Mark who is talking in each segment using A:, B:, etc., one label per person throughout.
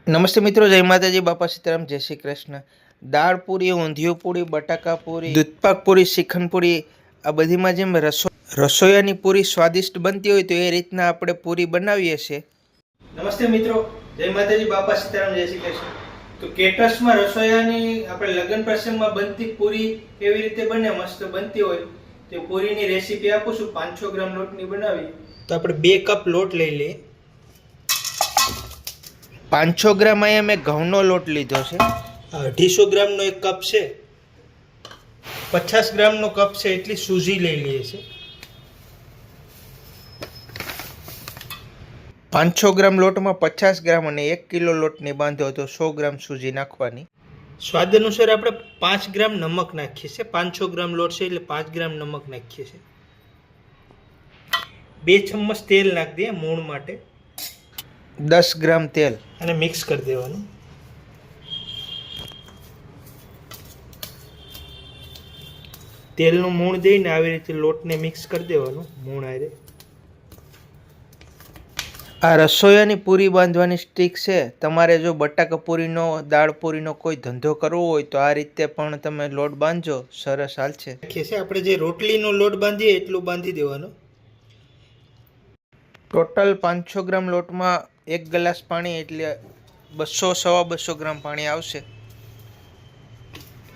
A: નમસ્તે મિત્રો, જય માતાજી, બાપા સીતારામ, જય શ્રી કૃષ્ણ। દાળ પૂરી, ઊંધિયું પૂરી, બટાકા પૂરી, દૂધપાક પૂરી, શ્રીખંડ પૂરી, આ બધીમાં જેમ રસોઈયાની પૂરી સ્વાદિષ્ટ બનતી હોય તો એ રીતના આપણે પૂરી બનાવીએ છીએ। નમસ્તે મિત્રો, જય માતાજી, બાપા સીતારામ, જય શ્રી કૃષ્ણ। તો કેટર્સમાં રસોઈયાની આપણે લગ્ન પ્રસંગમાં બનતી પૂરી કેવી રીતે બને, મસ્ત બનતી હોય તે પૂરીની રેસીપી આપું છું। 500 ગ્રામ લોટની બનાવી તો આપણે 2 કપ લોટ લઈ લઈએ। 500 ગ્રામ અહીંયા મેં ઘઉંનો લોટ લીધો છે। 250 ગ્રામનો એક કપ છે। 50 ગ્રામનો કપ છે એટલી સૂજી લઈ લઈએ છે। 500 ગ્રામ લોટમાં 50 ગ્રામ અને 1 કિલો લોટ નહીં બાંધો તો 100 ગ્રામ સૂજી નાખવાની। સ્વાદ અનુસાર આપણે 5 ગ્રામ નમક નાખીએ છીએ। 500 ગ્રામ લોટ છે એટલે 5 ગ્રામ નમક નાખીએ છીએ। 2 ચમચ તેલ નાખી દઈએ મૂણ માટે। 10 ગ્રામ તેલ અને મિક્સ કરી દેવાનું। તેલનું મૂણ દઈને આવી રીતે લોટને મિક્સ કરી દેવાનું મૂણ આરે। આ રસોઈયાની પૂરી બાંધવાની સ્ટીક છે। તમારે જો બટાકા પૂરીનો, દાળ પૂરીનો કોઈ ધંધો કરવો હોય તો આ રીતે પણ તમે લોટ બાંધજો, સરસ હાલશે। આપણે જે રોટલીનો લોટ બાંધીએ એટલું બાંધી દેવાનો। ટોટલ 500 ગ્રામ લોટમાં 1 ગ્લાસ પાણી એટલે 200-250 ગ્રામ પાણી આવશે।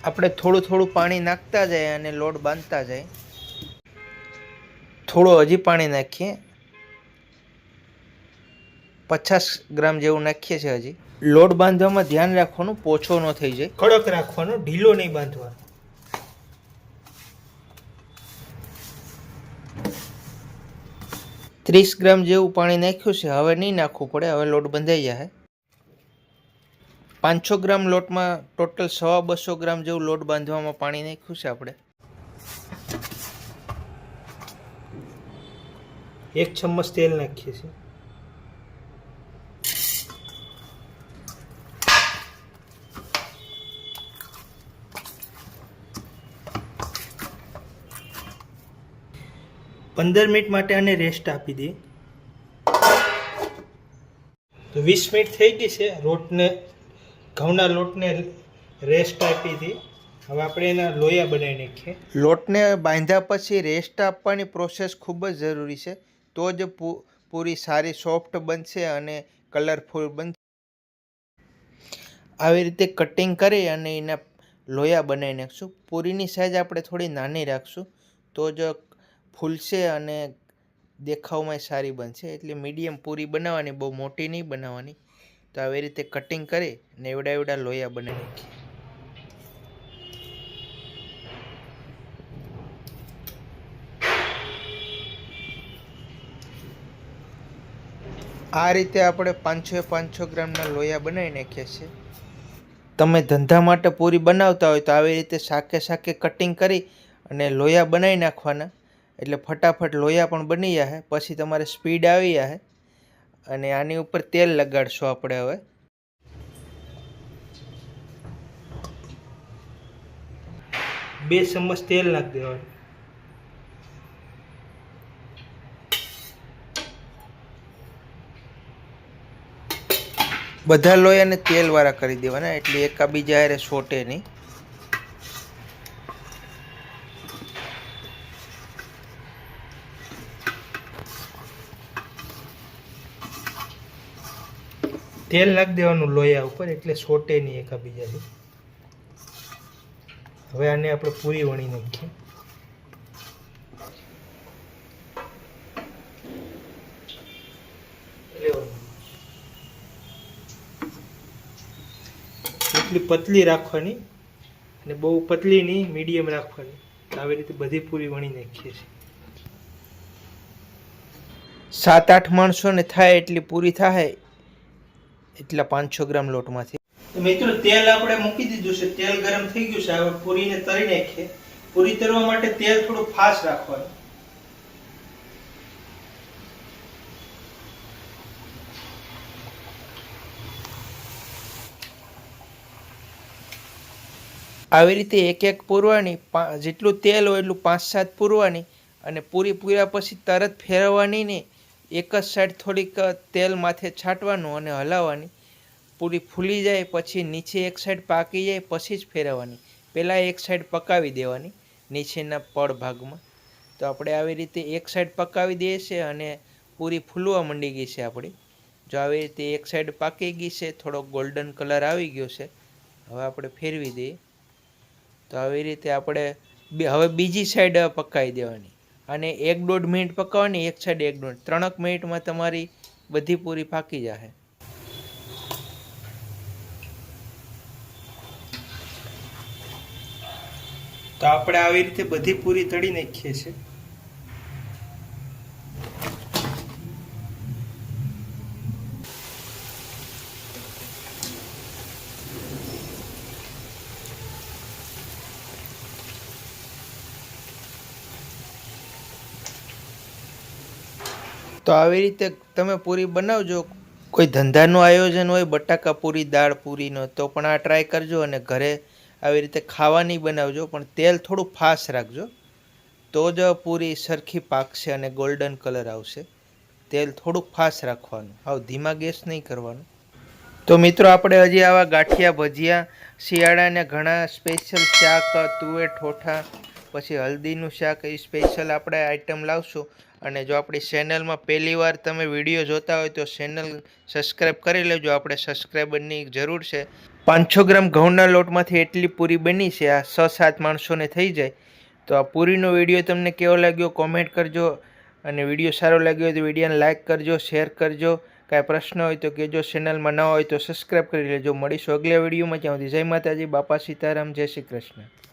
A: આપણે થોડું થોડું પાણી નાખતા જાય અને લોટ બાંધતા જાય। થોડું હજી પાણી નાખીએ, 50 ગ્રામ જેવું નાખીએ છીએ હજી। લોટ બાંધવામાં ધ્યાન રાખવાનું પોછો ન થઈ જાય, કડક રાખવાનો, ઢીલો નહીં બાંધવાનો। 30 ગ્રામ જેવું પાણી નાખ્યું છે, હવે નહીં નાખવું પડે, હવે લોટ બંધાઈ જાય। 500 ગ્રામ લોટમાં ટોટલ 250 ગ્રામ જેવું લોટ બાંધવામાં પાણી નાખ્યું છે આપણે। 1 ચમચ તેલ નાખીએ છીએ। પંદર મિનિટ માટે આને રેસ્ટ આપી દઈએ તો 20 મિનિટ થઈ ગઈ છે। ઘઉંના લોટને રેસ્ટ આપી હતી। હવે આપણે એના લોયા બનાવી નાખીએ। લોટને બાંધ્યા પછી રેસ્ટ આપવાની પ્રોસેસ ખૂબ જ જરૂરી છે, તો જ પૂરી સારી સોફ્ટ બનશે અને કલરફુલ બનશે। આવી રીતે કટિંગ કરી અને એના લોયા બનાવી નાખશું। પૂરીની સાઈઝ આપણે થોડી નાની રાખશું તો જ ફૂલશે અને દેખાવમાં સારી બનશે। એટલે મીડિયમ પૂરી બનાવવાની, બહુ મોટી નહીં બનાવવાની। તો આવી રીતે કટિંગ કરી ને એવડા એવડા લોયા બનાવી નાખીએ। આ રીતે આપણે 500 ગ્રામના લોયા બનાવી નાખીએ છીએ। તમે ધંધા માટે પૂરી બનાવતા હોય તો આવી રીતે શાકે શાકે કટિંગ કરી અને લોયા બનાવી નાખવાના, એટલે ફટાફટ લોયા પણ બની જાય। પછી તમારે સ્પીડ આવી જાય અને આની ઉપર તેલ લગાડશું આપણે। હવે 2 ચમચ તેલ નાખી દેવાનું। બધા લોયાને તેલ વાળા કરી દેવાના, એટલે એકાબીજા હારે સોટે નહીં। તેલ નાખી દેવાનું લોયા ઉપર એટલે સોટે નહીં એકાબીજાથી। હવે આને આપણે પૂરી વણી નાખીએ। એટલી પતલી રાખવાની અને બહુ પતલી નહીં, મીડિયમ રાખવાની। આવી રીતે બધી પૂરી વણી નાખીએ છીએ। 7-8 માણસોને થાય એટલી પૂરી થાય એટલા 500 ગ્રામ લોટમાંથી। તો મિત્રો, તેલ આપણે મૂકી દીધું છે, તેલ ગરમ થઈ ગયું છે। હવે પૂરીને તળી નાખીએ। પૂરી તળવા માટે તેલ થોડું ફાસ્ટ રાખવાનું। આવી રીતે એક એક પૂરવાની, જેટલું તેલ હોય એટલું 5-7 પૂરવાની અને પૂરી પૂર્યા પછી તરત ફેરવવાની નહીં, એક જ સાઈડ થોડીક તેલ માથે છાંટવાનું અને હલાવવાની। પૂરી ફૂલી જાય પછી નીચે એક સાઈડ પાકી જાય પછી જ ફેરવવાની, પહેલાં એક સાઈડ પકાવી દેવાની નીચેના પડ ભાગમાં. તો આપણે આવી રીતે એક સાઈડ પકાવી દઈએ છીએ અને પૂરી ફૂલવા માંડી ગઈ છે આપણી. જો આવી રીતે એક સાઈડ પાકી ગઈ છે, થોડો ગોલ્ડન કલર આવી ગયો છે, હવે આપણે ફેરવી દઈએ. તો આવી રીતે આપણે હવે બીજી સાઈડ પકાવી દેવાની અને 1-1.5 મિનિટ પકાવવાની, એક સાઈડ 1 મિનિટ. 3 મિનિટમાં તમારી બધી પૂરી પાકી જશે. તો આપણે આવી રીતે બધી પૂરી તળી નાખીએ છીએ. તો આવી રીતે તમે પૂરી બનાવજો. કોઈ ધંધાનું આયોજન હોય બટાકા પૂરી દાળ પૂરીનો તો પણ આ ટ્રાય કરજો અને ઘરે આવી રીતે ખાવાની બનાવજો, પણ તેલ થોડું ફાસ્ટ રાખજો તો જ પૂરી સરખી પાકશે અને ગોલ્ડન કલર આવશે. તેલ થોડુંક ફાસ્ટ રાખવાનું, હાવ ધીમા ગેસ નહીં કરવાનું. તો મિત્રો આપણે હજી આવા ગાંઠિયા ભજીયા શિયાળાને ઘણા સ્પેશિયલ શાક, તુવેર ઠોઠા, પછી હલ્દીનું શાક, એ સ્પેશિયલ આપણે આઈટમ લાવશું. અને જો આપણી ચેનલમાં પહેલી વાર તમે વિડીયો જોતા હોય તો ચેનલ સબસ્ક્રાઈબ કરી લેજો, આપણે સબસ્ક્રાઈબરની જરૂર છે. 500 ગ્રામ ઘઉંના લોટમાંથી એટલી પૂરી બની છે, આ 6-7 માણસોને થઈ જાય. તો આ પૂરીનો વિડીયો તમને કેવો લાગ્યો કોમેન્ટ કરજો, અને વિડીયો સારો લાગ્યો હોય તો વિડીયોને લાઇક કરજો, શેર કરજો. કાંઈ પ્રશ્ન હોય તો કહેજો, ચેનલમાં ન હોય તો સબસ્ક્રાઈબ કરી લેજો. મળીશું અગલા વિડીયોમાં. ત્યાં સુધી જય માતાજી, બાપા સીતારામ, જય શ્રી કૃષ્ણ.